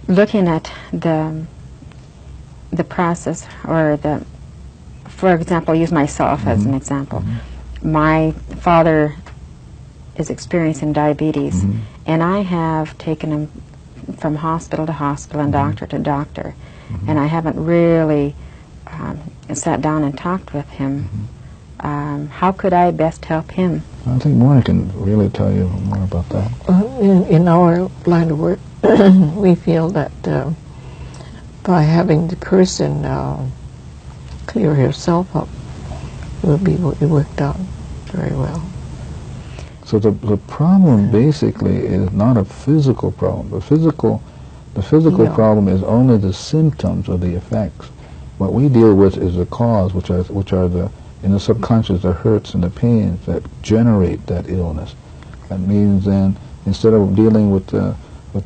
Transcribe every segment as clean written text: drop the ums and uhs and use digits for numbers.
looking at the process, or for example, use myself as an example. My father is experiencing diabetes, and I have taken him from hospital to hospital and doctor to doctor, and I haven't really sat down and talked with him. How could I best help him? I think Morrnah can really tell you more about that. In our line of work, we feel that by having the person clear herself up, it will be worked out very well. So the problem basically is not a physical problem. The physical problem is only the symptoms of the effects. What we deal with is the cause, which are the, in the subconscious, the hurts and the pains that generate that illness. That means then, instead of dealing with the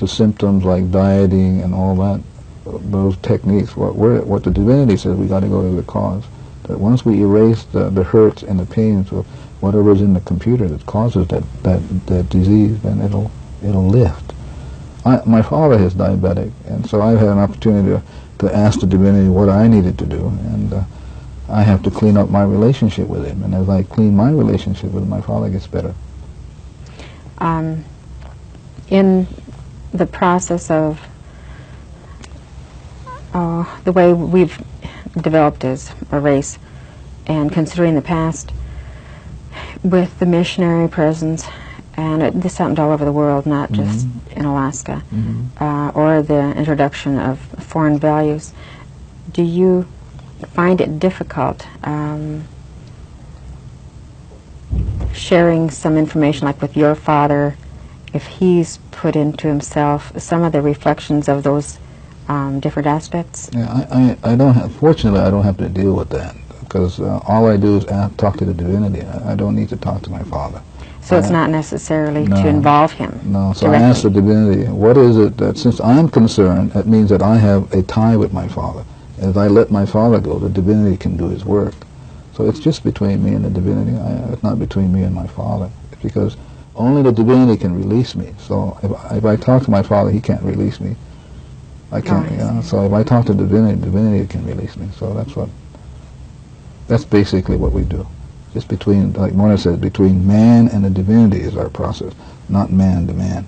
symptoms like dieting and all that, those techniques, what the divinity says, we got to go to the cause. That once we erase the hurts and the pains of whatever is in the computer that causes that disease, then it'll lift. My father is diabetic, and so I've had an opportunity to ask the divinity what I needed to do, and I have to clean up my relationship with him. And as I clean my relationship with him, my father gets better. In the process of the way we've developed as a race, and considering the past, with the missionary presence, and this happened all over the world, not just in Alaska, or the introduction of foreign values, do you find it difficult sharing some information, like with your father, if he's put into himself some of the reflections of those different aspects? Yeah, I don't have, fortunately, I don't have to deal with that, because all I do is talk to the divinity. I don't need to talk to my father. So it's not necessarily to involve him. No, so directly. I ask the divinity, what is it that, since I'm concerned, that means that I have a tie with my father. As I let my father go, the divinity can do his work. So it's just between me and the divinity. It's not between me and my father. It's because only the divinity can release me. So if I talk to my father, he can't release me. I can't. So if I talk to the divinity can release me. So that's basically what we do. Just between, like Morrnah said, between man and the divinity is our process, not man to man.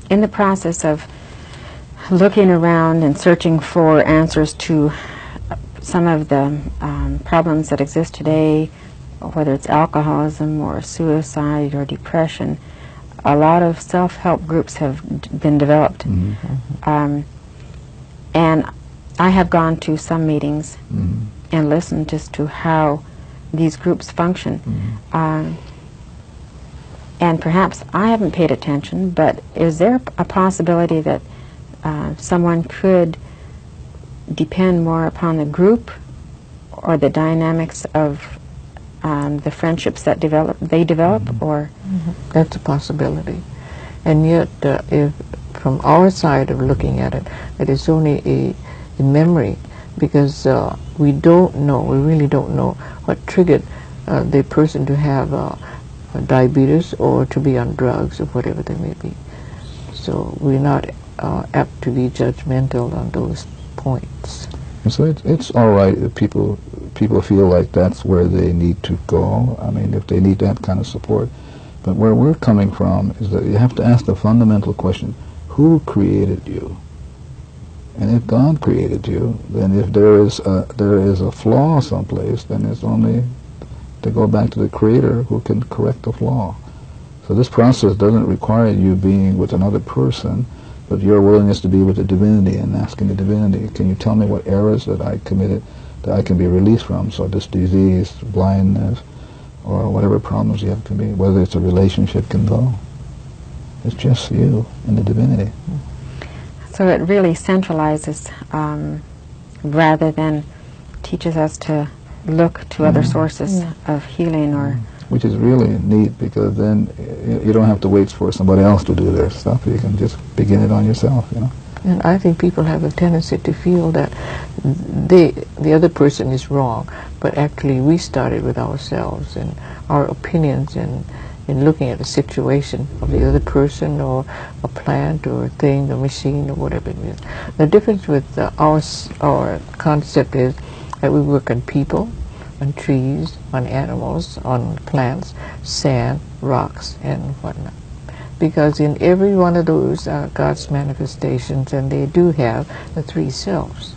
In the process of looking around and searching for answers to some of the problems that exist today, whether it's alcoholism or suicide or depression, a lot of self-help groups have been developed. And I have gone to some meetings and listened just to how these groups function. And perhaps I haven't paid attention, but is there a possibility that someone could depend more upon the group or the dynamics of the friendships that they develop, or? That's a possibility. And yet, if from our side of looking at it, it is only a memory, because we don't know, we really don't know what triggered the person to have diabetes or to be on drugs or whatever they may be. So we're not apt to be judgmental on those points. And so it's all right if people feel like that's where they need to go. I mean, if they need that kind of support. But where we're coming from is that you have to ask the fundamental question, who created you? And if God created you, then if there is a flaw someplace, then it's only to go back to the Creator who can correct the flaw. So this process doesn't require you being with another person, but your willingness to be with the divinity and asking the divinity, can you tell me what errors that I committed that I can be released from, so this disease, blindness, or whatever problems you have to be, whether it's a relationship can go. It's just you and the divinity. So it really centralizes rather than teaches us to look to other sources of healing, or which is really neat, because then you don't have to wait for somebody else to do their stuff. You can just begin it on yourself, you know. And I think people have a tendency to feel that the other person is wrong, but actually we started with ourselves and our opinions and in looking at a situation of the other person or a plant or a thing, a machine or whatever it is. The difference with our concept is that we work on people, on trees, on animals, on plants, sand, rocks, and whatnot. Because in every one of those are God's manifestations, and they do have the three selves.